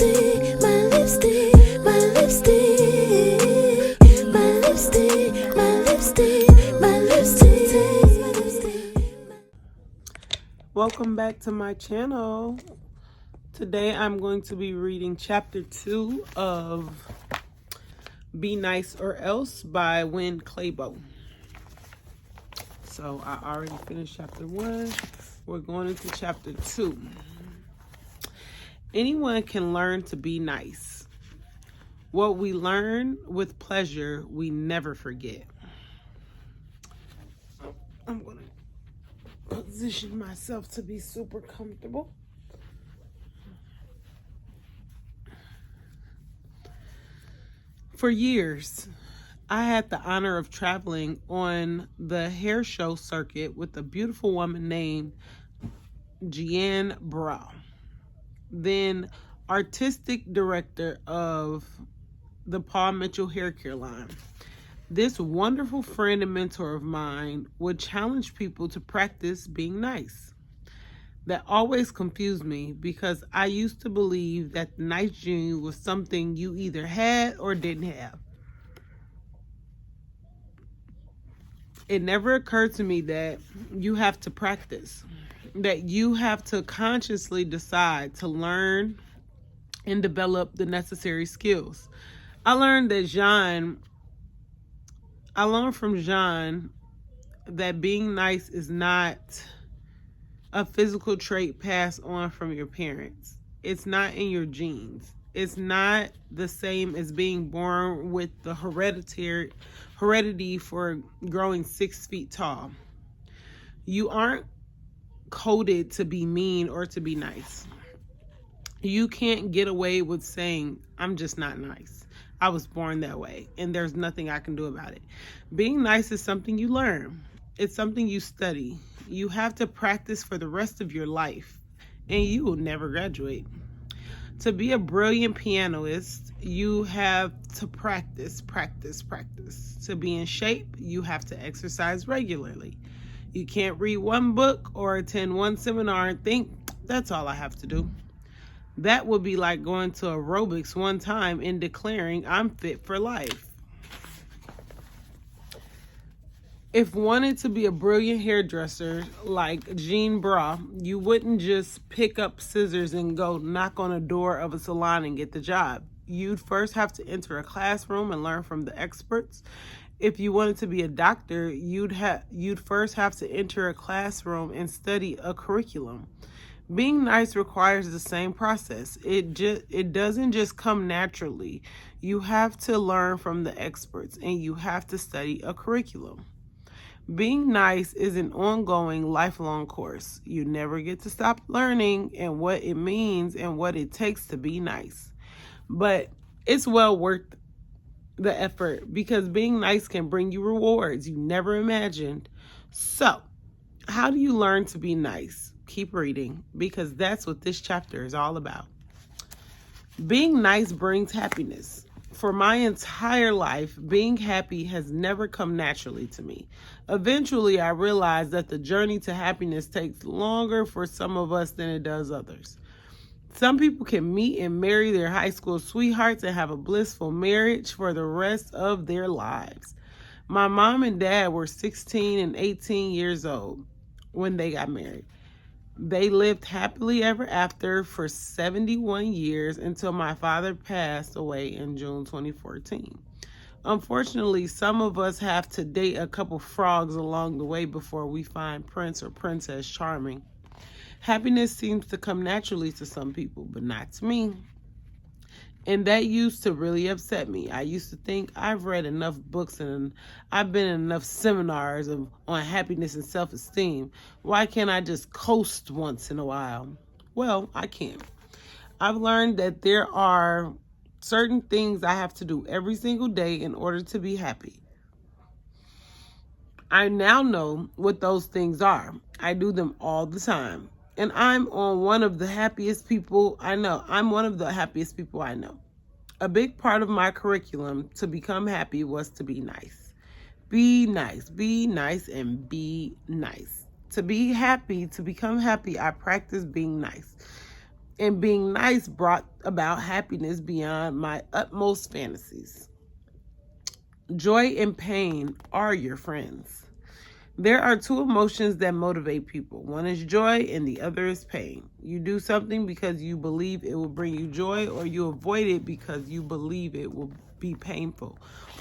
lipstick, my lipstick, my lipstick, my lipstick, my lipstick, my lipstick. Welcome back to my channel. Today I'm going to be reading chapter 2 of Be Nice or Else by Winn Claybough. So I already finished chapter 1. We're going into chapter 2. Anyone can learn to be nice. What we learn with pleasure, we never forget. I'm going to position myself to be super comfortable. For years, I had the honor of traveling on the hair show circuit with a beautiful woman named Claybough, then artistic director of the Paul Mitchell hair care line. This wonderful friend and mentor of mine would challenge people to practice being nice. That always confused me because I used to believe that the nice gene was something you either had or didn't have. It never occurred to me that you have to practice, that you have to consciously decide to learn and develop the necessary skills. I learned from John that being nice is not a physical trait passed on from your parents. It's not in your genes. It's not the same as being born with the heredity for growing 6 feet tall. You aren't coded to be mean or to be nice. You can't get away with saying, I'm just not nice. I was born that way, and there's nothing I can do about it. Being nice is something you learn. It's something you study. You have to practice for the rest of your life, and you will never graduate. To be a brilliant pianist, you have to practice. To be in shape, you have to exercise regularly. You can't read one book or attend one seminar and think, that's all I have to do. That would be like going to aerobics one time and declaring I'm fit for life. If wanted to be a brilliant hairdresser like Claybough, you wouldn't just pick up scissors and go knock on a door of a salon and get the job. You'd first have to enter a classroom and learn from the experts. If you wanted to be a doctor, you'd first have to enter a classroom and study a curriculum. Being nice requires the same process. It doesn't just come naturally. You have to learn from the experts and you have to study a curriculum. Being nice is an ongoing, lifelong course. You never get to stop learning and what it means and what it takes to be nice. But it's well worth the effort because being nice can bring you rewards you never imagined. So, how do you learn to be nice? Keep reading because that's what this chapter is all about. Being nice brings happiness. For my entire life, being happy has never come naturally to me. Eventually, I realized that the journey to happiness takes longer for some of us than it does others. Some people can meet and marry their high school sweethearts and have a blissful marriage for the rest of their lives. My mom and dad were 16 and 18 years old when they got married. They lived happily ever after for 71 years until my father passed away in June 2014. Unfortunately, some of us have to date a couple frogs along the way before we find Prince or Princess charming. Happiness seems to come naturally to some people, but not to me. And that used to really upset me. I used to think I've read enough books and I've been in enough seminars on happiness and self-esteem. Why can't I just coast once in a while? Well, I can't. I've learned that there are certain things I have to do every single day in order to be happy. I now know what those things are. I do them all the time. And I'm one of the happiest people I know. A big part of my curriculum to become happy was to be nice. Be nice, and be nice. To be happy, to become happy, I practice being nice. And being nice brought about happiness beyond my utmost fantasies. Joy and pain are your friends. There are two emotions that motivate people. One is joy and the other is pain. You do something because you believe it will bring you joy, or you avoid it because you believe it will be painful,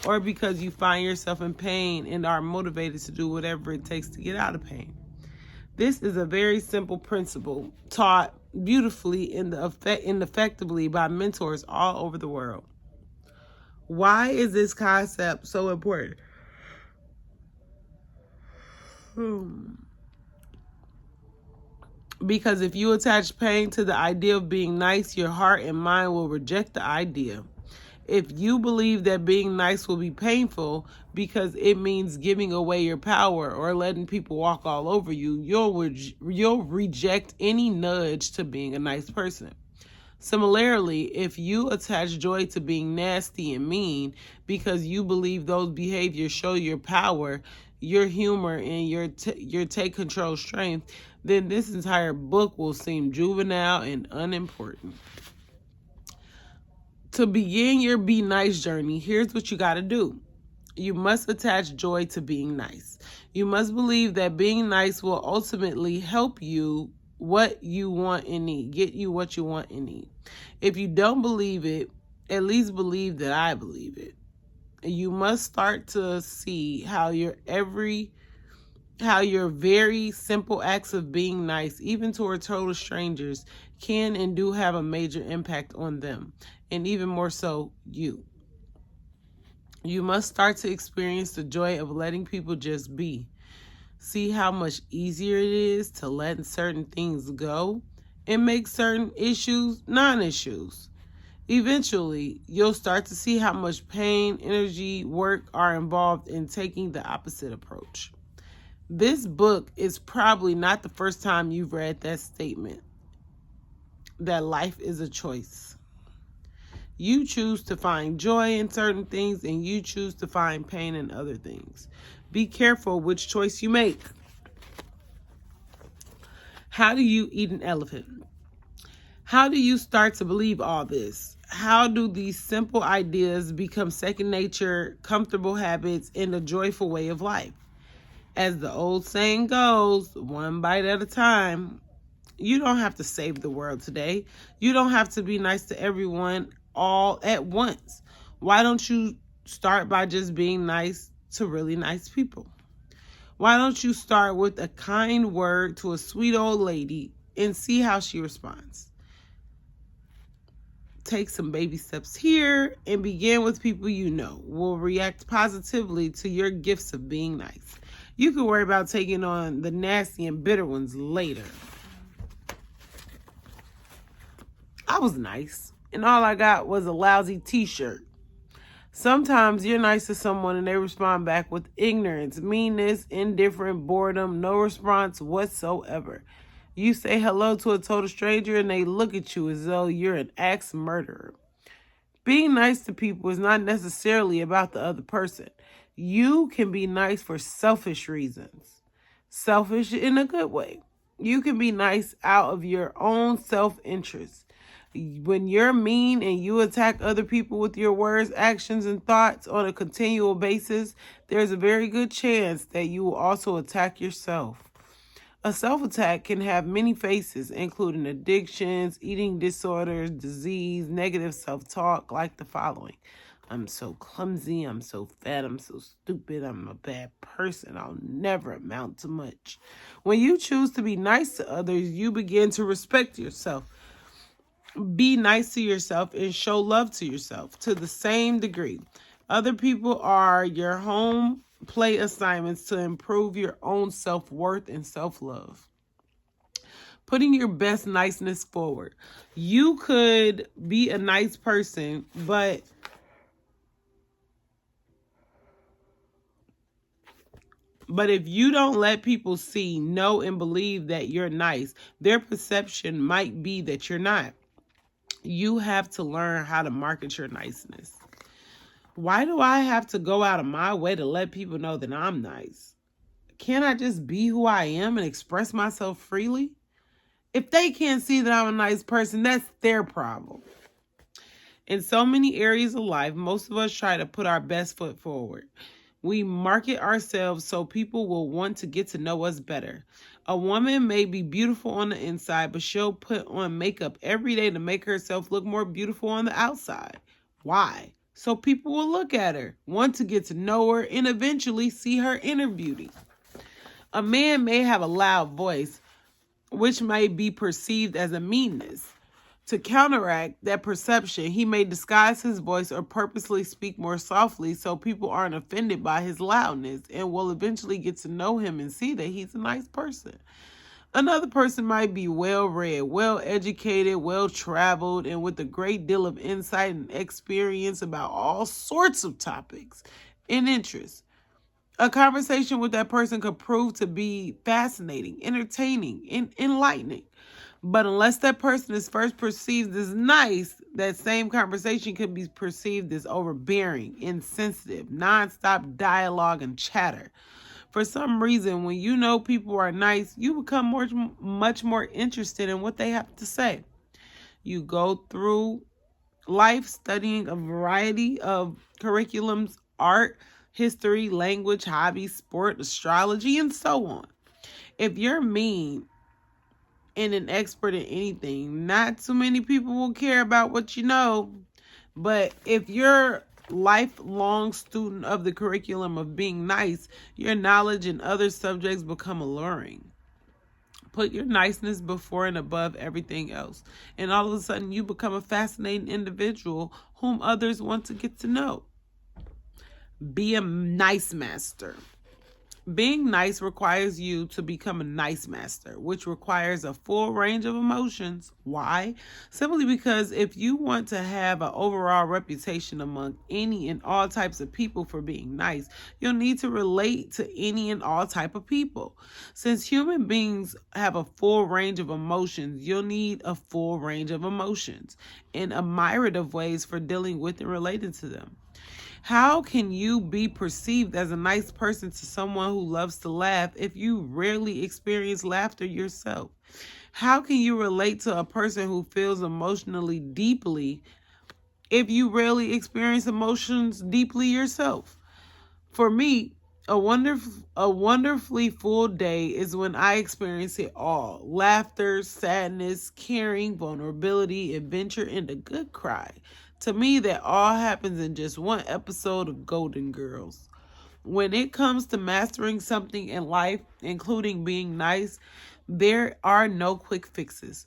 or because you find yourself in pain and are motivated to do whatever it takes to get out of pain. This is a very simple principle taught beautifully and effectively by mentors all over the world. Why is this concept so important? Because if you attach pain to the idea of being nice, your heart and mind will reject the idea. If you believe that being nice will be painful because it means giving away your power or letting people walk all over you, you'll reject any nudge to being a nice person. Similarly, if you attach joy to being nasty and mean because you believe those behaviors show your power, your humor, and your take control strength, then this entire book will seem juvenile and unimportant. To begin your Be Nice journey, here's what you got to do. You must attach joy to being nice. You must believe that being nice will ultimately help you what you want and need, get you what you want and need. If you don't believe it, at least believe that I believe it. You must start to see how your very simple acts of being nice, even toward total strangers, can and do have a major impact on them, and even more so, you. You must start to experience the joy of letting people just be. See how much easier it is to let certain things go and make certain issues non-issues. Eventually, you'll start to see how much pain, energy, work are involved in taking the opposite approach. This book is probably not the first time you've read that statement, that life is a choice. You choose to find joy in certain things and you choose to find pain in other things. Be careful which choice you make. How do you eat an elephant? How do you start to believe all this? How do these simple ideas become second nature, comfortable habits, and a joyful way of life? As the old saying goes, one bite at a time. You don't have to save the world today. You don't have to be nice to everyone all at once. Why don't you start by just being nice to really nice people? Why don't you start with a kind word to a sweet old lady and see how she responds? Take some baby steps here and begin with people you know will react positively to your gifts of being nice. You can worry about taking on the nasty and bitter ones later. I was nice, and all I got was a lousy t-shirt. Sometimes you're nice to someone and they respond back with ignorance, meanness, indifferent, boredom, no response whatsoever. You say hello to a total stranger and they look at you as though you're an axe murderer. Being nice to people is not necessarily about the other person. You can be nice for selfish reasons. Selfish in a good way. You can be nice out of your own self-interest. When you're mean and you attack other people with your words, actions, and thoughts on a continual basis, there's a very good chance that you will also attack yourself. A self-attack can have many faces, including addictions, eating disorders, disease, negative self-talk, like the following. I'm so clumsy, I'm so fat, I'm so stupid, I'm a bad person, I'll never amount to much. When you choose to be nice to others, you begin to respect yourself. Be nice to yourself and show love to yourself to the same degree. Other people are your home play assignments to improve your own self-worth and self-love. Putting your best niceness forward. You could be a nice person, but if you don't let people see, know, and believe that you're nice, their perception might be that you're not. You have to learn how to market your niceness. Why do I have to go out of my way to let people know that I'm nice? Can't I just be who I am and express myself freely? If they can't see that I'm a nice person, that's their problem. In so many areas of life, most of us try to put our best foot forward. We market ourselves so people will want to get to know us better. A woman may be beautiful on the inside, but she'll put on makeup every day to make herself look more beautiful on the outside. Why? So people will look at her, want to get to know her, and eventually see her inner beauty. A man may have a loud voice, which may be perceived as a meanness. To counteract that perception, he may disguise his voice or purposely speak more softly so people aren't offended by his loudness and will eventually get to know him and see that he's a nice person. Another person might be well-read, well-educated, well-traveled, and with a great deal of insight and experience about all sorts of topics and interests. A conversation with that person could prove to be fascinating, entertaining, and enlightening. But unless that person is first perceived as nice, that same conversation could be perceived as overbearing, insensitive, nonstop dialogue and chatter. For some reason, when you know people are nice, you become much more interested in what they have to say. You go through life studying a variety of curriculums, art, history, language, hobbies, sport, astrology, and so on. If you're mean and an expert in anything, not too many people will care about what you know. But if you're lifelong student of the curriculum of being nice, your knowledge in other subjects become alluring. Put your niceness before and above everything else, and all of a sudden you become a fascinating individual whom others want to get to know. Be a nice master. Being nice requires you to become a nice master, which requires a full range of emotions. Why? Simply because if you want to have an overall reputation among any and all types of people for being nice, you'll need to relate to any and all type of people. Since human beings have a full range of emotions, you'll need a full range of emotions and a myriad of ways for dealing with and relating to them. How can you be perceived as a nice person to someone who loves to laugh if you rarely experience laughter yourself? How can you relate to a person who feels emotionally deeply if you rarely experience emotions deeply yourself? For me, a wonderfully full day is when I experience it all. Laughter, sadness, caring, vulnerability, adventure, and a good cry. To me, that all happens in just one episode of Golden Girls. When it comes to mastering something in life, including being nice, there are no quick fixes.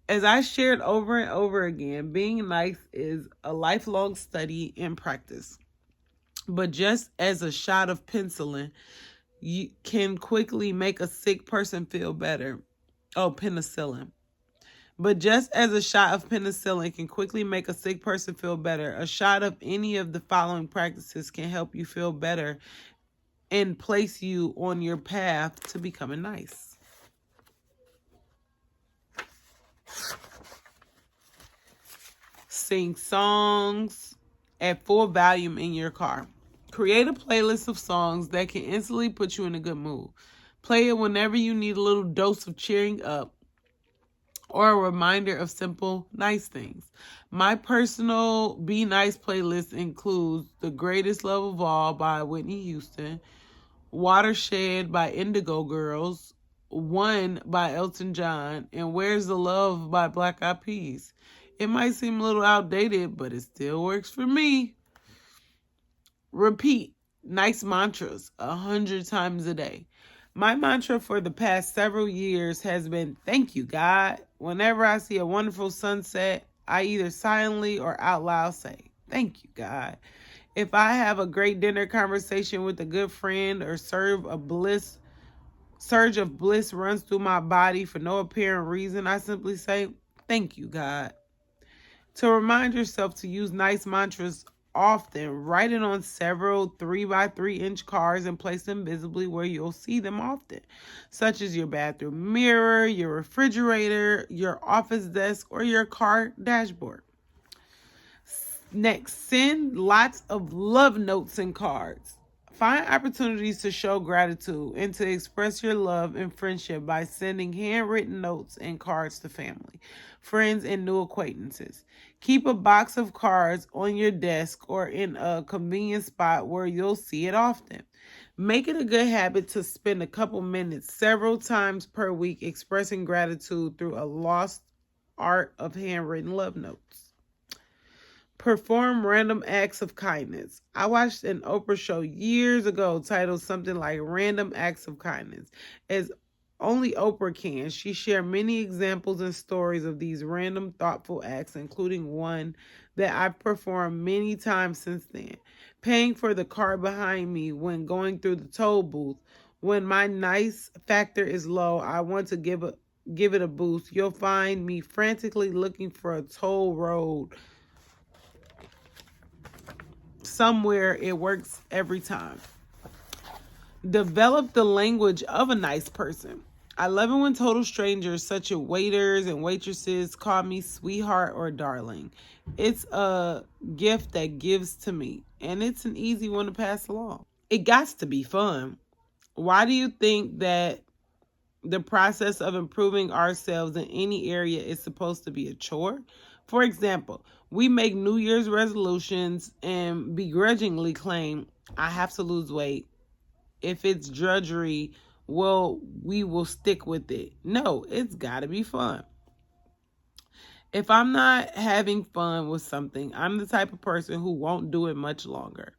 As I shared over and over again, being nice is a lifelong study and practice. But just as a shot of penicillin you can quickly make a sick person feel better. Oh, penicillin. But just as a shot of penicillin can quickly make a sick person feel better, a shot of any of the following practices can help you feel better and place you on your path to becoming nice. Sing songs at full volume in your car. Create a playlist of songs that can instantly put you in a good mood. Play it whenever you need a little dose of cheering up or a reminder of simple, nice things. My personal Be Nice playlist includes The Greatest Love of All by Whitney Houston, Watershed by Indigo Girls, One by Elton John, and Where's the Love by Black Eyed Peas. It might seem a little outdated, but it still works for me. Repeat nice mantras 100 times a day. My mantra for the past several years has been, thank you, God. Whenever I see a wonderful sunset, I either silently or out loud say, thank you, God. If I have a great dinner conversation with a good friend or surge of bliss runs through my body for no apparent reason, I simply say, thank you, God. To remind yourself to use nice mantras often, write it on several 3x3-inch cards and place them visibly where you'll see them often, such as your bathroom mirror, your refrigerator, your office desk, or your car dashboard. Next, send lots of love notes and cards. Find opportunities to show gratitude and to express your love and friendship by sending handwritten notes and cards to family, friends, and new acquaintances. Keep a box of cards on your desk or in a convenient spot where you'll see it often. Make it a good habit to spend a couple minutes several times per week expressing gratitude through a lost art of handwritten love notes. Perform random acts of kindness. I watched an Oprah show years ago titled something like Random Acts of Kindness. As only Oprah can, she shared many examples and stories of these random thoughtful acts, including one that I've performed many times since then. Paying for the car behind me when going through the toll booth. When my nice factor is low, I want to give it a boost. You'll find me frantically looking for a toll road somewhere. It works every time. Develop the language of a nice person. I love it when total strangers, such as waiters and waitresses, call me sweetheart or darling. It's a gift that gives to me, and it's an easy one to pass along. It got to be fun. Why do you think that the process of improving ourselves in any area is supposed to be a chore? For example, we make New Year's resolutions and begrudgingly claim, I have to lose weight. If it's drudgery, well, we will stick with it. No, it's got to be fun. If I'm not having fun with something, I'm the type of person who won't do it much longer.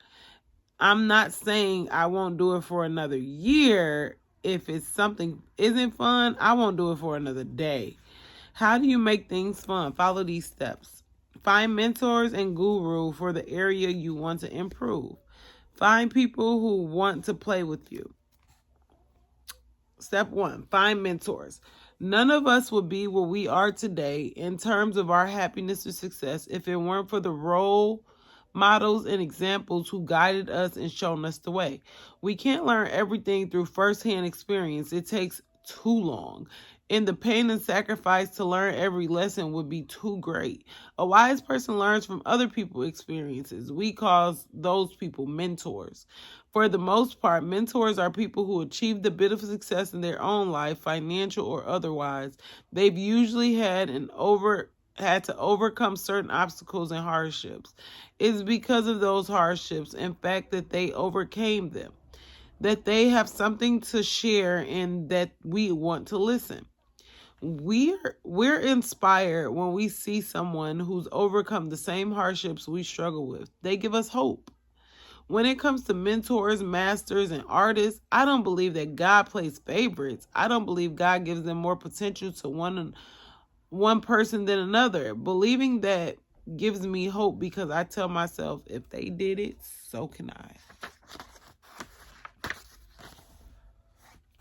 I'm not saying I won't do it for another year. If it's something isn't fun, I won't do it for another day. How do you make things fun? Follow these steps. Find mentors and guru for the area you want to improve. Find people who want to play with you. Step 1, find mentors. None of us would be where we are today in terms of our happiness or success if it weren't for the role models and examples who guided us and shown us the way. We can't learn everything through firsthand experience. It takes too long. And the pain and sacrifice to learn every lesson would be too great. A wise person learns from other people's experiences. We call those people mentors. For the most part, mentors are people who achieved a bit of success in their own life, financial or otherwise. They've usually had to overcome certain obstacles and hardships. It's because of those hardships, in fact, that they overcame them, that they have something to share and that we want to listen. We're inspired when we see someone who's overcome the same hardships we struggle with. They give us hope. When it comes to mentors, masters, and artists, I don't believe that God plays favorites. I don't believe God gives them more potential to one person than another. Believing that gives me hope because I tell myself, if they did it, so can I.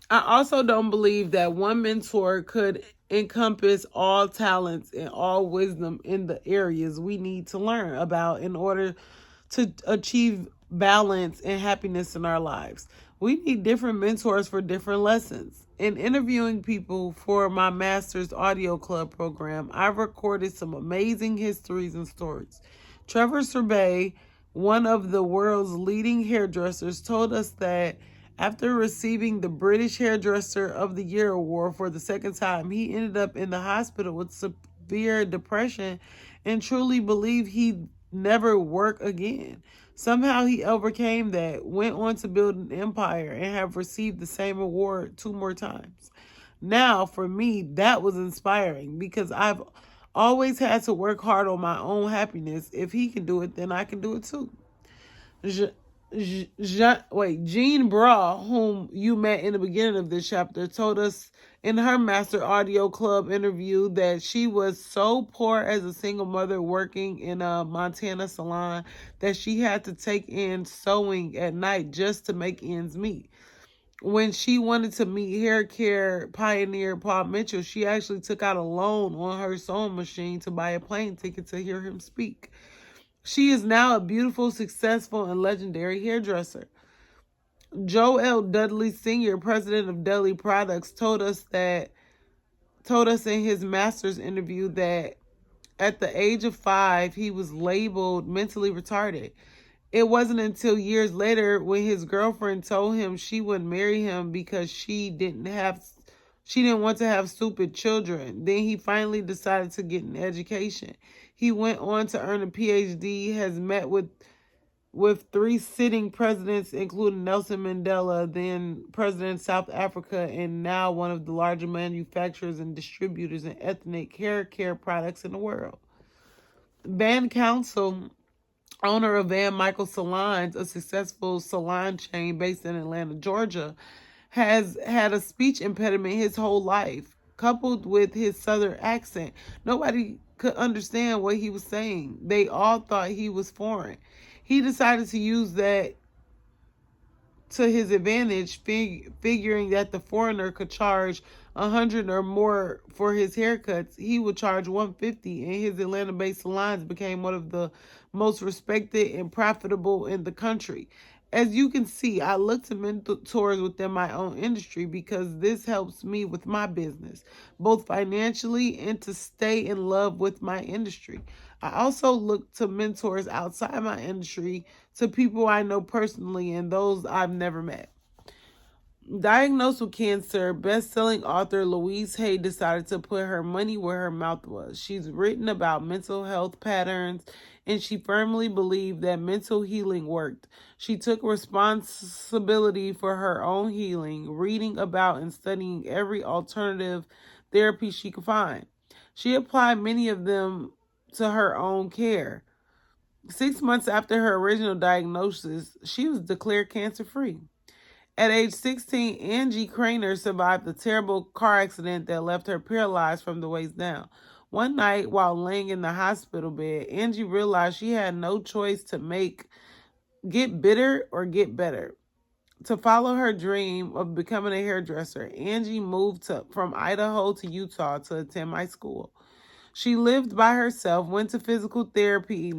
I also don't believe that one mentor could encompass all talents and all wisdom in the areas we need to learn about in order to achieve balance and happiness in our lives. We need different mentors for different lessons. In interviewing people for my master's audio club program, I've recorded some amazing histories and stories. Trevor Sorbet, one of the world's leading hairdressers, told us that after receiving the British Hairdresser of the Year award for the second time, he ended up in the hospital with severe depression and truly believed he'd never work again. Somehow he overcame that, went on to build an empire, and have received the same award 2 more times. Now, for me, that was inspiring because I've always had to work hard on my own happiness. If he can do it, then I can do it too. Jean Bra, whom you met in the beginning of this chapter, told us in her Master Audio Club interview that she was so poor as a single mother working in a Montana salon that she had to take in sewing at night just to make ends meet. When she wanted to meet hair care pioneer Paul Mitchell, she actually took out a loan on her sewing machine to buy a plane ticket to hear him speak. She is now a beautiful, successful, and legendary hairdresser. Joe L. Dudley Sr., president of Dudley Products, told us in his master's interview that at the age of 5, he was labeled mentally retarded. It wasn't until years later when his girlfriend told him she wouldn't marry him because she didn't want to have stupid children. Then he finally decided to get an education. He went on to earn a PhD, has met with three sitting presidents, including Nelson Mandela, then President of South Africa, and now one of the larger manufacturers and distributors in ethnic hair care products in the world. Van Council, owner of Van Michael Salons, a successful salon chain based in Atlanta, Georgia, has had a speech impediment his whole life. Coupled with his southern accent, nobody could understand what he was saying. They all thought he was foreign. He decided to use that to his advantage, figuring that the foreigner could charge 100 or more for his haircuts. He would charge 150, and his Atlanta-based salons became one of the most respected and profitable in the country. As you can see, I look to mentors within my own industry because this helps me with my business, both financially and to stay in love with my industry. I also look to mentors outside my industry, to people I know personally and those I've never met. Diagnosed with cancer, best-selling author Louise Hay decided to put her money where her mouth was. She's written about mental health patterns, and she firmly believed that mental healing worked. She took responsibility for her own healing, reading about and studying every alternative therapy she could find. She applied many of them to her own care. 6 months after her original diagnosis, she was declared cancer-free. At age 16, Angie Craner survived a terrible car accident that left her paralyzed from the waist down. One night, while laying in the hospital bed, Angie realized she had no choice to make: get bitter or get better. To follow her dream of becoming a hairdresser, Angie moved from Idaho to Utah to attend my school. She lived by herself, went to physical therapy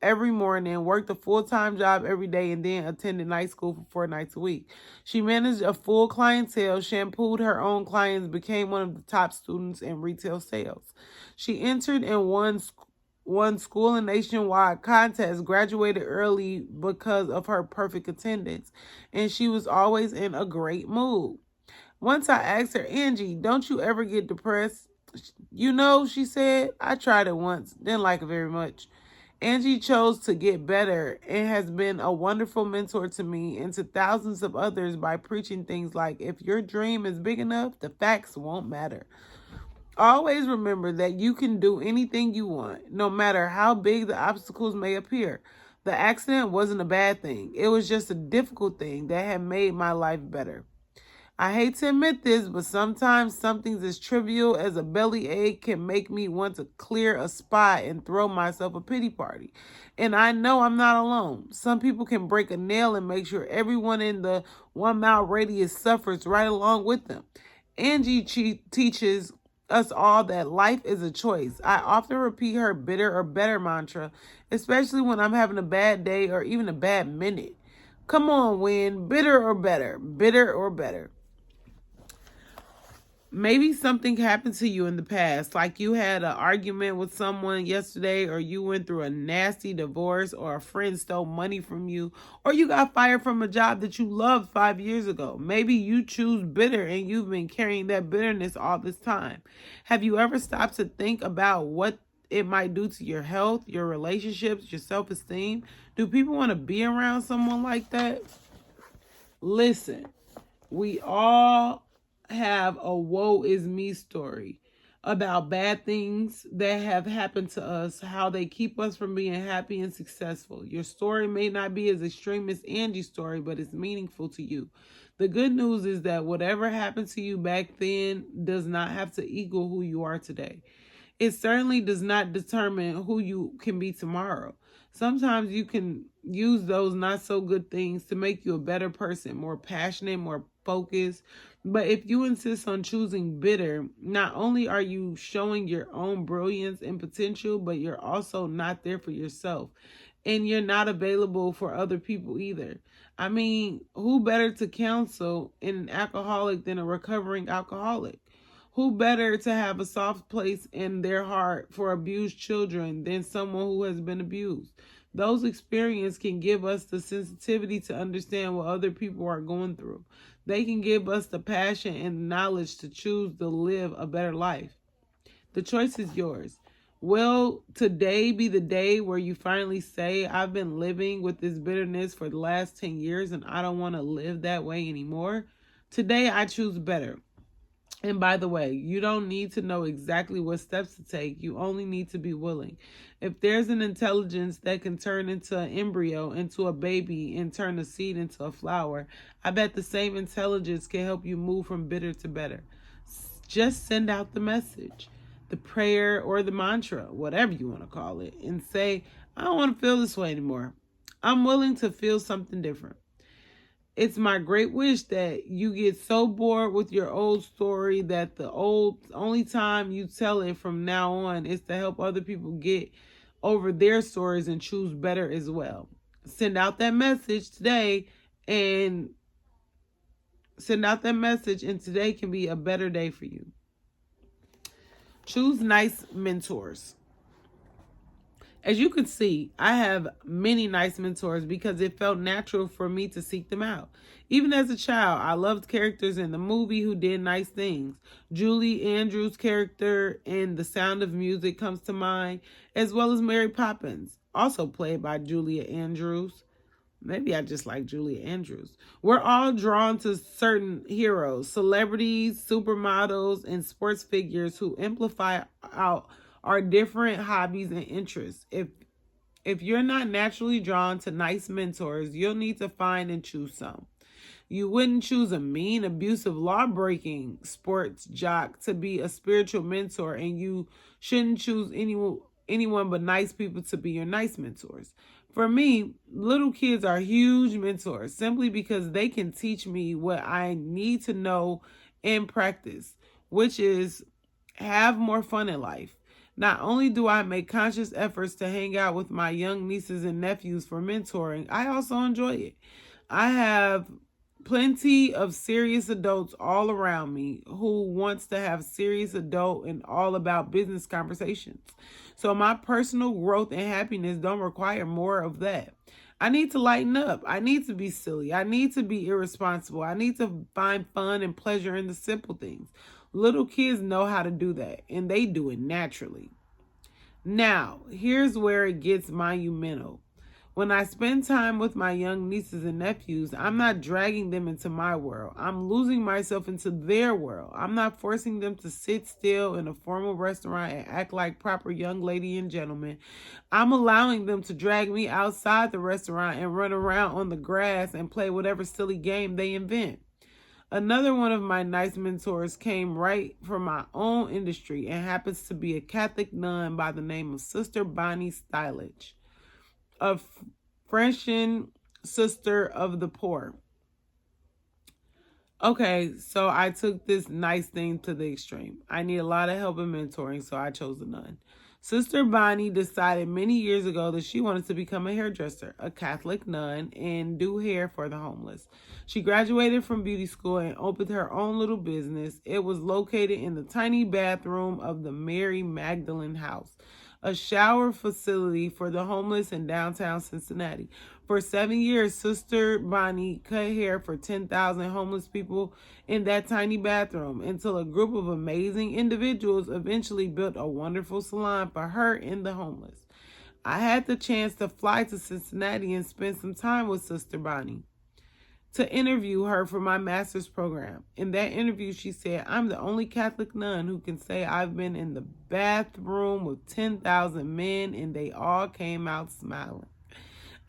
every morning, worked a full-time job every day, and then attended night school for 4 nights a week. She managed a full clientele, shampooed her own clients, became one of the top students in retail sales. She entered and won school and nationwide contests, graduated early because of her perfect attendance, and she was always in a great mood. Once I asked her, Angie, don't you ever get depressed? She said, I tried it once, didn't like it very much. Angie chose to get better and has been a wonderful mentor to me and to thousands of others by preaching things like, if your dream is big enough, the facts won't matter. Always remember that you can do anything you want, no matter how big the obstacles may appear. The accident wasn't a bad thing. It was just a difficult thing that had made my life better. I hate to admit this, but sometimes something as trivial as a belly ache can make me want to clear a spot and throw myself a pity party. And I know I'm not alone. Some people can break a nail and make sure everyone in the 1 mile radius suffers right along with them. Angie teaches us all that life is a choice. I often repeat her bitter or better mantra, especially when I'm having a bad day or even a bad minute. Come on, Winn, bitter or better, bitter or better. Maybe something happened to you in the past, like you had an argument with someone yesterday, or you went through a nasty divorce, or a friend stole money from you, or you got fired from a job that you loved 5 years ago. Maybe you choose bitter and you've been carrying that bitterness all this time. Have you ever stopped to think about what it might do to your health, your relationships, your self-esteem? Do people want to be around someone like that? Listen, we all have a woe is me story about bad things that have happened to us, how they keep us from being happy and successful. Your story may not be as extreme as Angie's story, but it's meaningful to you. The good news is that whatever happened to you back then does not have to equal who you are today. It certainly does not determine who you can be tomorrow. Sometimes you can use those not so good things to make you a better person, more passionate, more focused. But if you insist on choosing bitter, not only are you showing your own brilliance and potential, but you're also not there for yourself. And you're not available for other people either. I mean, who better to counsel an alcoholic than a recovering alcoholic? Who better to have a soft place in their heart for abused children than someone who has been abused? Those experiences can give us the sensitivity to understand what other people are going through. They can give us the passion and knowledge to choose to live a better life. The choice is yours. Will today be the day where you finally say, I've been living with this bitterness for the last 10 years and I don't want to live that way anymore? Today I choose better. And by the way, you don't need to know exactly what steps to take. You only need to be willing. If there's an intelligence that can turn into an embryo, into a baby, and turn a seed into a flower, I bet the same intelligence can help you move from bitter to better. Just send out the message, the prayer or the mantra, whatever you want to call it, and say, I don't want to feel this way anymore. I'm willing to feel something different. It's my great wish that you get so bored with your old story that the only time you tell it from now on is to help other people get over their stories and choose better as well. Send out that message today and today can be a better day for you. Choose nice mentors. As you can see, I have many nice mentors because it felt natural for me to seek them out. Even as a child, I loved characters in the movie who did nice things. Julie Andrews' character in The Sound of Music comes to mind, as well as Mary Poppins, also played by Julia Andrews. Maybe I just like Julia Andrews. We're all drawn to certain heroes, celebrities, supermodels, and sports figures who amplify out our different hobbies and interests. If you're not naturally drawn to nice mentors, you'll need to find and choose some. You wouldn't choose a mean, abusive, law-breaking sports jock to be a spiritual mentor, and you shouldn't choose anyone but nice people to be your nice mentors. For me, little kids are huge mentors simply because they can teach me what I need to know in practice, which is have more fun in life. Not only do I make conscious efforts to hang out with my young nieces and nephews for mentoring, I also enjoy it. I have plenty of serious adults all around me who wants to have serious adult and all about business conversations. So my personal growth and happiness don't require more of that. I need to lighten up. I need to be silly. I need to be irresponsible. I need to find fun and pleasure in the simple things. Little kids know how to do that, and they do it naturally. Now, here's where it gets monumental. When I spend time with my young nieces and nephews, I'm not dragging them into my world. I'm losing myself into their world. I'm not forcing them to sit still in a formal restaurant and act like proper young lady and gentlemen. I'm allowing them to drag me outside the restaurant and run around on the grass and play whatever silly game they invent. Another one of my nice mentors came right from my own industry and happens to be a Catholic nun by the name of Sister Bonnie Stylage, a Frenchian sister of the poor. Okay, so I took this nice thing to the extreme. I need a lot of help in mentoring, so I chose a nun. Sister Bonnie decided many years ago that she wanted to become a hairdresser, a Catholic nun, and do hair for the homeless. She graduated from beauty school and opened her own little business. It was located in the tiny bathroom of the Mary Magdalene House, a shower facility for the homeless in downtown Cincinnati. For 7 years, Sister Bonnie cut hair for 10,000 homeless people in that tiny bathroom until a group of amazing individuals eventually built a wonderful salon for her and the homeless. I had the chance to fly to Cincinnati and spend some time with Sister Bonnie to interview her for my master's program. In that interview, she said, I'm the only Catholic nun who can say I've been in the bathroom with 10,000 men and they all came out smiling.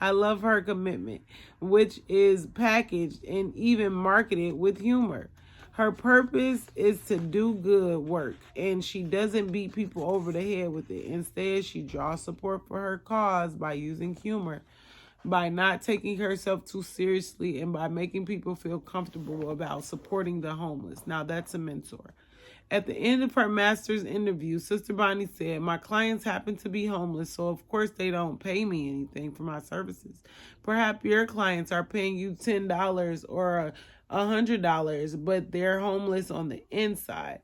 I love her commitment, which is packaged and even marketed with humor. Her purpose is to do good work, and she doesn't beat people over the head with it. Instead, she draws support for her cause by using humor, by not taking herself too seriously, and by making people feel comfortable about supporting the homeless. Now, that's a mentor. At the end of her master's interview, Sister Bonnie said, my clients happen to be homeless, so of course they don't pay me anything for my services. Perhaps your clients are paying you $10 or $100, but they're homeless on the inside.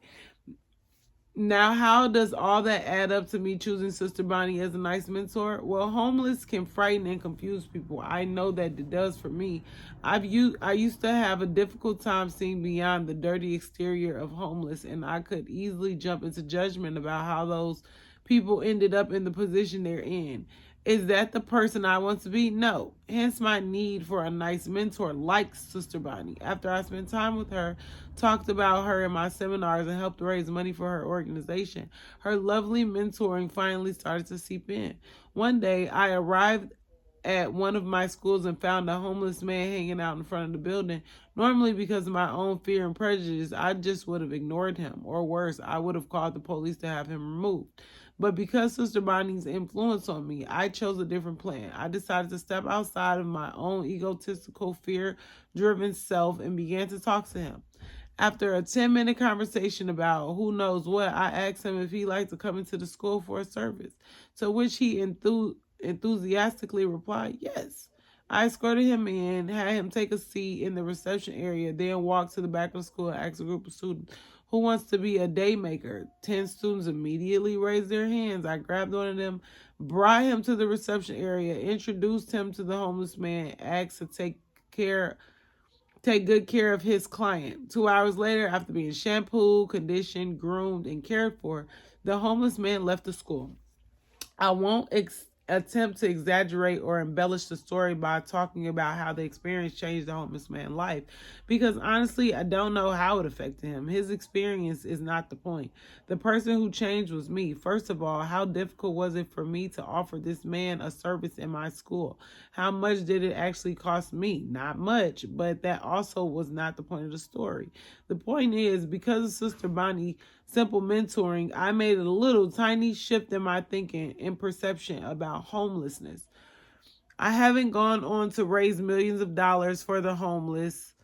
Now, how does all that add up to me choosing Sister Bonnie as a nice mentor? Well, homeless can frighten and confuse people. I know that it does for me. I used to have a difficult time seeing beyond the dirty exterior of homeless, and I could easily jump into judgment about how those people ended up in the position they're in. Is that the person I want to be? No. Hence my need for a nice mentor like Sister Bonnie. After I spent time with her, talked about her in my seminars, and helped raise money for her organization, her lovely mentoring finally started to seep in. One day, I arrived at one of my schools and found a homeless man hanging out in front of the building. Normally, because of my own fear and prejudice, I just would have ignored him, or worse, I would have called the police to have him removed. But because Sister Bonnie's influence on me, I chose a different plan. I decided to step outside of my own egotistical, fear-driven self and began to talk to him. After a 10-minute conversation about who knows what, I asked him if he'd like to come into the school for a service, to which he enthusiastically replied, yes. I escorted him in, had him take a seat in the reception area, then walked to the back of the school and asked a group of students who wants to be a day maker. 10 students immediately raised their hands. I grabbed one of them, brought him to the reception area, introduced him to the homeless man, asked to take good care of his client. 2 hours later, after being shampooed, conditioned, groomed, and cared for, the homeless man left the school. I won't attempt to exaggerate or embellish the story by talking about how the experience changed the homeless man's life, because honestly, I don't know how it affected him. His experience is not the point. The person who changed was me. First of all, how difficult was it for me to offer this man a service in my school? How much did it actually cost me? Not much, but that also was not the point of the story. The point is, because of Sister Bonnie's simple mentoring, I made a little tiny shift in my thinking and perception about homelessness. I haven't gone on to raise millions of dollars for the homeless,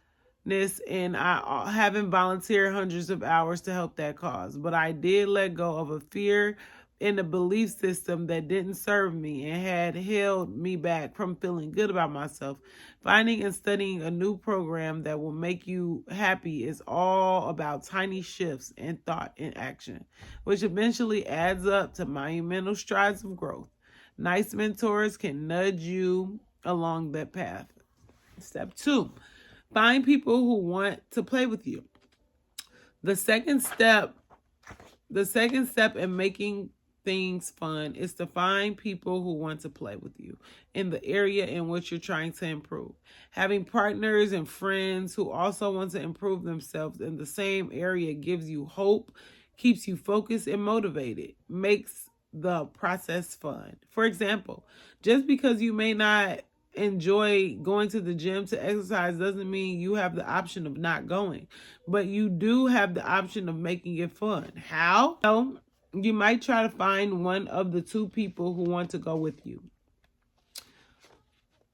and I haven't volunteered hundreds of hours to help that cause, but I did let go of a fear and a belief system that didn't serve me and had held me back from feeling good about myself. Finding and studying a new program that will make you happy is all about tiny shifts in thought and action, which eventually adds up to monumental strides of growth. Nice mentors can nudge you along that path. Step 2, find people who want to play with you. The second step in making things fun is to find people who want to play with you in the area in which you're trying to improve. Having partners and friends who also want to improve themselves in the same area gives you hope, keeps you focused and motivated, makes the process fun. For example, just because you may not enjoy going to the gym to exercise doesn't mean you have the option of not going, but you do have the option of making it fun. How? So, you might try to find one of the 2 people who want to go with you.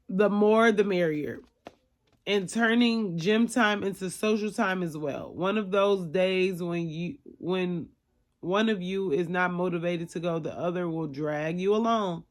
The more, the merrier. And turning gym time into social time as well. One of those days when one of you is not motivated to go, the other will drag you along.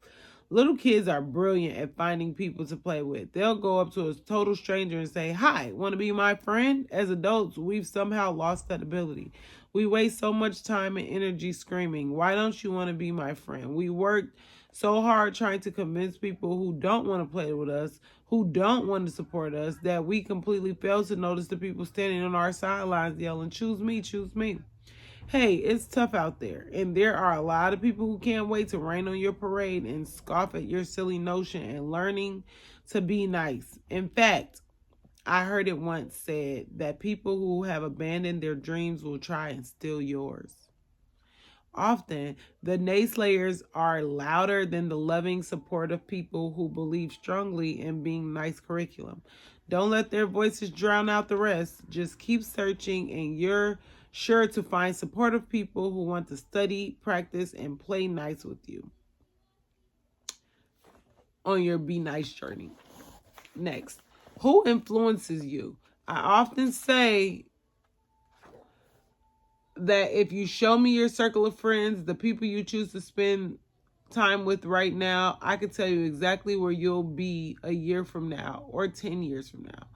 Little kids are brilliant at finding people to play with. They'll go up to a total stranger and say, "Hi, want to be my friend?" As adults, we've somehow lost that ability. We waste so much time and energy screaming, "Why don't you want to be my friend?" We work so hard trying to convince people who don't want to play with us, who don't want to support us, that we completely fail to notice the people standing on our sidelines yelling, "Choose me, choose me." Hey, it's tough out there, and there are a lot of people who can't wait to rain on your parade and scoff at your silly notion and learning to be nice. In fact, I heard it once said that people who have abandoned their dreams will try and steal yours. Often, the naysayers are louder than the loving, supportive people who believe strongly in being nice curriculum. Don't let their voices drown out the rest. Just keep searching, and you're sure to find supportive people who want to study, practice, and play nice with you on your Be Nice journey. Next, who influences you? I often say that if you show me your circle of friends, the people you choose to spend time with right now, I can tell you exactly where you'll be a year from now or 10 years from now.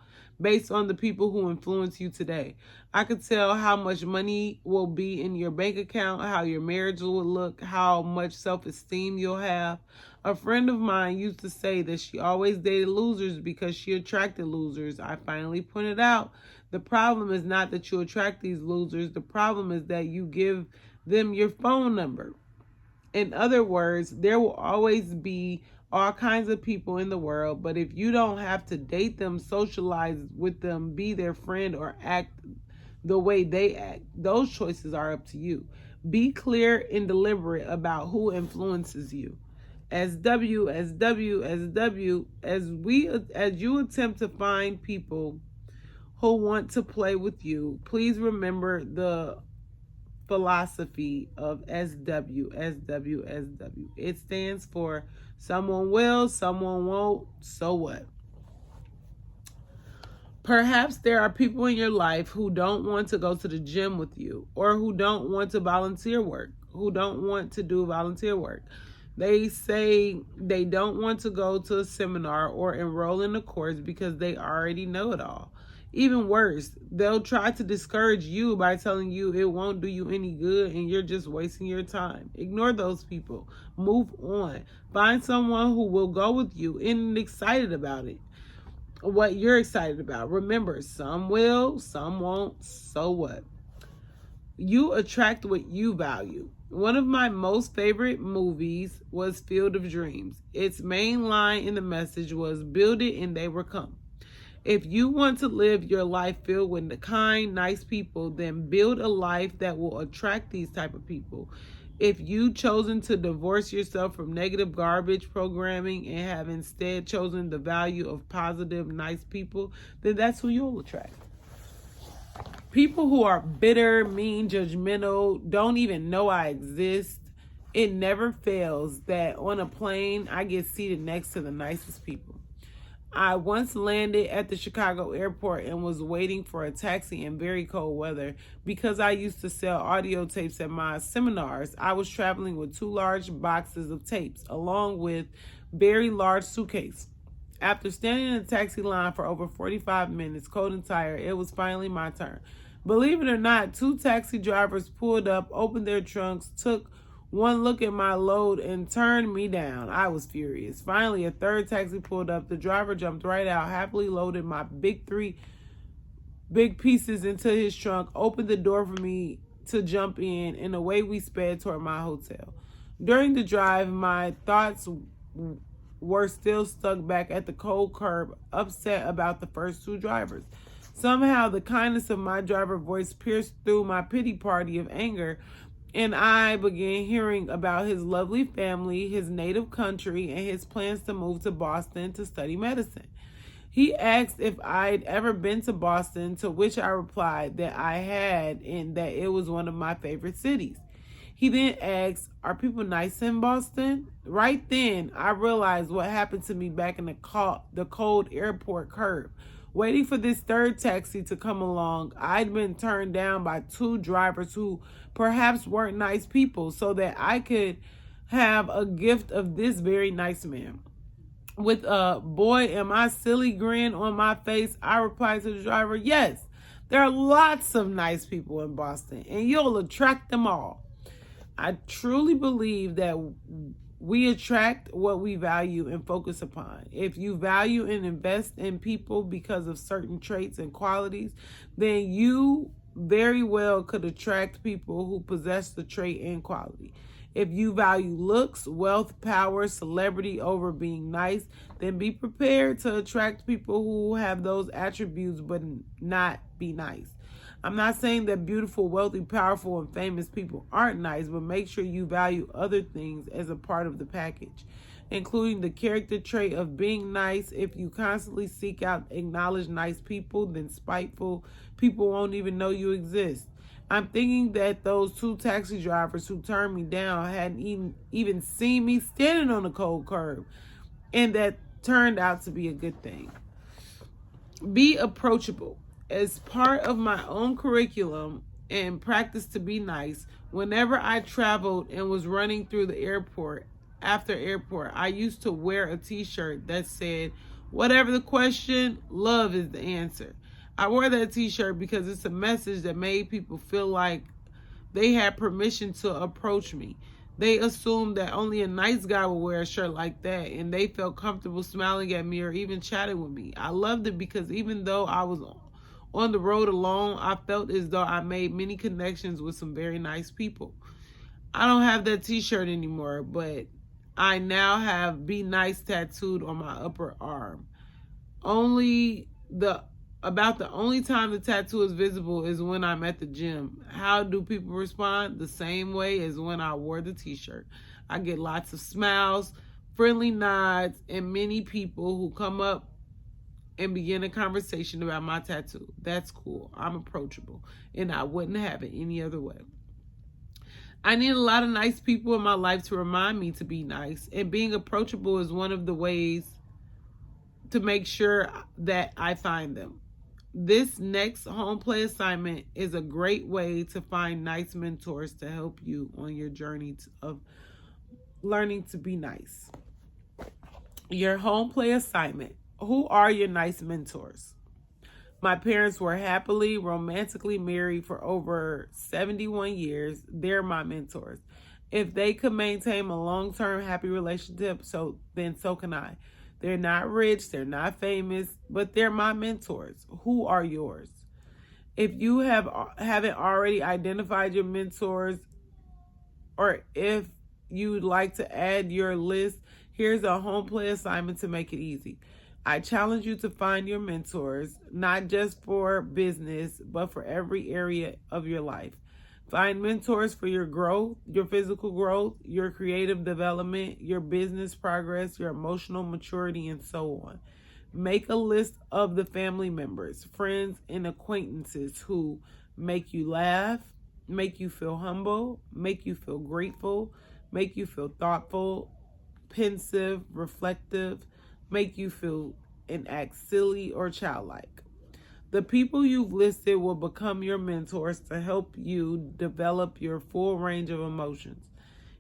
based on the people who influence you today. I could tell how much money will be in your bank account, how your marriage will look, how much self-esteem you'll have. A friend of mine used to say that she always dated losers because she attracted losers. I finally pointed out the problem is not that you attract these losers. The problem is that you give them your phone number. In other words, there will always be all kinds of people in the world, but if you don't have to date them, socialize with them, be their friend, or act the way they act, those choices are up to you. Be clear and deliberate about who influences you. As you attempt to find people who want to play with you, please remember the philosophy of SW. It stands for someone will, someone won't, so what? Perhaps there are people in your life who don't want to go to the gym with you, or who don't want to do volunteer work. They say they don't want to go to a seminar or enroll in a course because they already know it all. Even worse, they'll try to discourage you by telling you it won't do you any good and you're just wasting your time. Ignore those people. Move on. Find someone who will go with you and excited about it. What you're excited about. Remember, some will, some won't, so what? You attract what you value. One of my most favorite movies was Field of Dreams. Its main line in the message was, build it and they will come. If you want to live your life filled with the kind, nice people, then build a life that will attract these type of people. If you've chosen to divorce yourself from negative garbage programming and have instead chosen the value of positive, nice people, then that's who you'll attract. People who are bitter, mean, judgmental, don't even know I exist. It never fails that on a plane, I get seated next to the nicest people. I once landed at the Chicago airport and was waiting for a taxi in very cold weather. Because I used to sell audio tapes at my seminars, I was traveling with 2 large boxes of tapes, along with very large suitcase. After standing in a taxi line for over 45 minutes, cold and tired, it was finally my turn. Believe it or not, 2 taxi drivers pulled up, opened their trunks, took one look at my load, and turned me down. I was furious. Finally, a 3rd taxi pulled up. The driver jumped right out, happily loaded my 3 big pieces into his trunk, opened the door for me to jump in, and away we sped toward my hotel. During the drive, my thoughts were still stuck back at the cold curb, upset about the first 2 drivers. Somehow, the kindness of my driver voice pierced through my pity party of anger, and I began hearing about his lovely family, his native country, and his plans to move to Boston to study medicine. He asked if I'd ever been to Boston, to which I replied that I had and that it was one of my favorite cities. He then asked, are people nice in Boston? Right then, I realized what happened to me back in the cold airport curb. Waiting for this 3rd taxi to come along, I'd been turned down by 2 drivers who perhaps weren't nice people, so that I could have a gift of this very nice man. With a boy am I silly grin on my face, I replied to the driver, yes, there are lots of nice people in Boston, and you'll attract them all. I truly believe that we attract what we value and focus upon. If you value and invest in people because of certain traits and qualities, then you very well could attract people who possess the trait and quality. If you value looks, wealth, power, celebrity over being nice, then be prepared to attract people who have those attributes but not be nice. I'm not saying that beautiful, wealthy, powerful, and famous people aren't nice, but make sure you value other things as a part of the package, including the character trait of being nice. If you constantly seek out, acknowledge nice people, then spiteful people won't even know you exist. I'm thinking that those 2 taxi drivers who turned me down hadn't even seen me standing on the cold curb, and that turned out to be a good thing. Be approachable. As part of my own curriculum and practice to be nice, whenever I traveled and was running through the airport, after airport, I used to wear a t-shirt that said, Whatever the question, love is the answer. I wore that t-shirt because it's a message that made people feel like they had permission to approach me. They assumed that only a nice guy would wear a shirt like that, and they felt comfortable smiling at me or even chatting with me. I loved it because even though I was on the road alone, I felt as though I made many connections with some very nice people. I don't have that t-shirt anymore, but I now have Be Nice tattooed on my upper arm. Only the About the only time the tattoo is visible is when I'm at the gym. How do people respond? The same way as when I wore the t-shirt. I get lots of smiles, friendly nods, and many people who come up and begin a conversation about my tattoo. That's cool. I'm approachable, and I wouldn't have it any other way. I need a lot of nice people in my life to remind me to be nice, and being approachable is one of the ways to make sure that I find them. This next home play assignment is a great way to find nice mentors to help you on your journey of learning to be nice. Your home play assignment. Who are your nice mentors? My parents were happily, romantically married for over 71 years. They're my mentors. If they could maintain a long-term happy relationship, so can I. They're not rich, they're not famous, but they're my mentors. Who are yours? If you haven't already identified your mentors, or if you'd like to add your list, here's a home play assignment to make it easy. I challenge you to find your mentors, not just for business, but for every area of your life. Find mentors for your growth, your physical growth, your creative development, your business progress, your emotional maturity, and so on. Make a list of the family members, friends, and acquaintances who make you laugh, make you feel humble, make you feel grateful, make you feel thoughtful, pensive, reflective, make you feel and act silly or childlike. The people you've listed will become your mentors to help you develop your full range of emotions.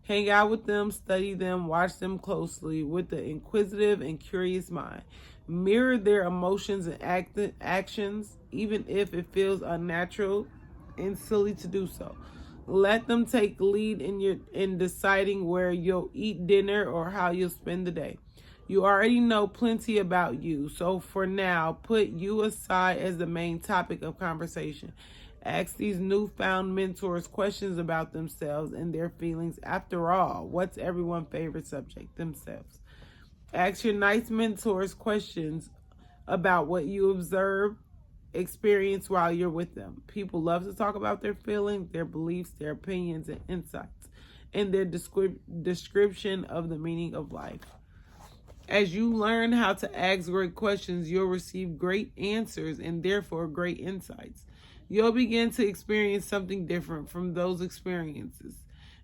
Hang out with them, study them, watch them closely with the inquisitive and curious mind. Mirror their emotions and actions, even if it feels unnatural and silly to do so. Let them take lead in deciding where you'll eat dinner or how you'll spend the day. You already know plenty about you, so for now, put you aside as the main topic of conversation. Ask these newfound mentors questions about themselves and their feelings. After all, what's everyone's favorite subject? Themselves. Ask your nice mentors questions about what you observe, experience while you're with them. People love to talk about their feelings, their beliefs, their opinions, and insights, and their description of the meaning of life. As you learn how to ask great questions, you'll receive great answers and therefore great insights. You'll begin to experience something different from those experiences.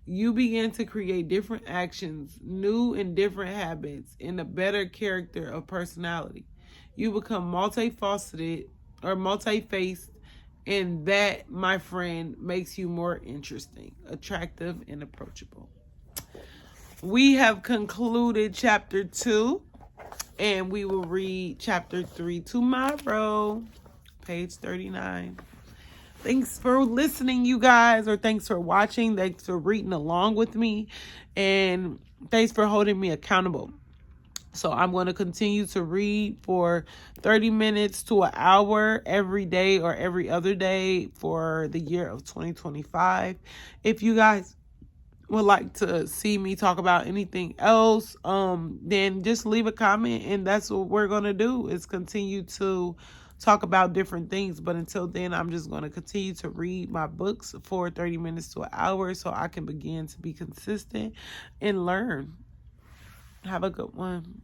You begin to create different actions, new and different habits, and a better character of personality. You become multifaceted or multi-faced, and that, my friend, makes you more interesting, attractive, and approachable. We have concluded chapter 2, and we will read chapter 3 tomorrow, page 39. Thanks for listening, you guys, or thanks for watching. Thanks for reading along with me, and thanks for holding me accountable. So I'm going to continue to read for 30 minutes to an hour every day or every other day for the year of 2025. If you guys would like to see me talk about anything else, then just leave a comment, and that's what we're going to do, is continue to talk about different things. But until then, I'm just going to continue to read my books for 30 minutes to an hour so I can begin to be consistent and learn. Have a good one.